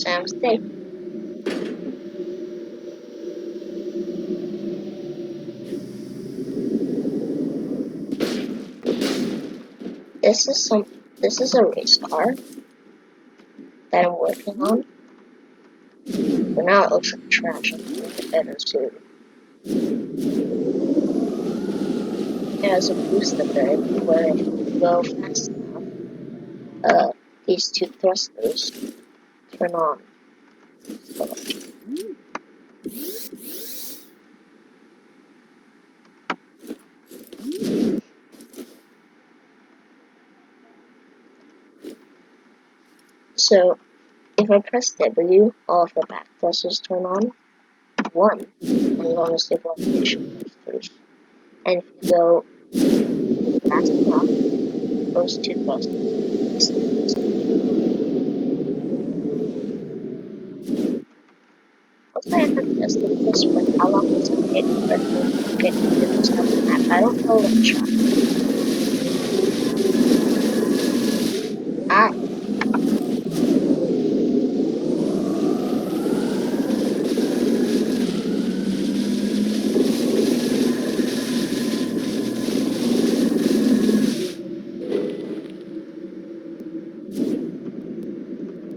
Something. This is some. This is a race car that I'm working on. But now it looks like trash. I can make it better soon. It has a boost up there where if you go fast enough, these two thrusters turn on. So if I press W, all of the back thrusters turn on. One, and you want to stabilization thrusters. And if you go fast enough, those two thrusters. Also, I haven't tested this, but how long does it take for it to get to this type of map? I don't know what track. Ah,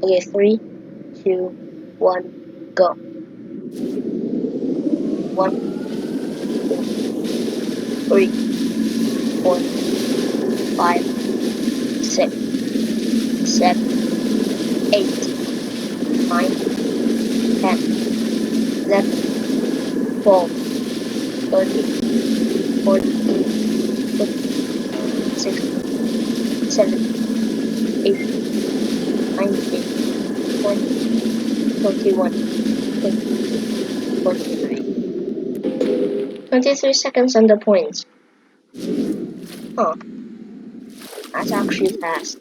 okay, 3, 2, 1, go. 1, 2, 3, 4, 5, 6, 7, 8, 9, 10, 11, 12, 13, 14, 15, 16, 17, 18, 19, 20, 21, 22, 23. 23 seconds on the points. Huh. That's actually fast.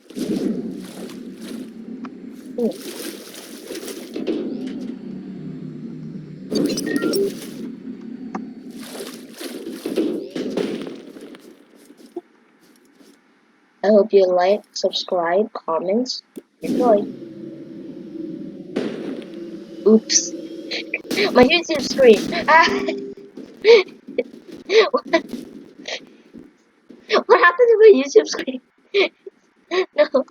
I hope you like, subscribe, comments, enjoy. Oops. My YouTube screen. Ah. What happened to my YouTube screen? No.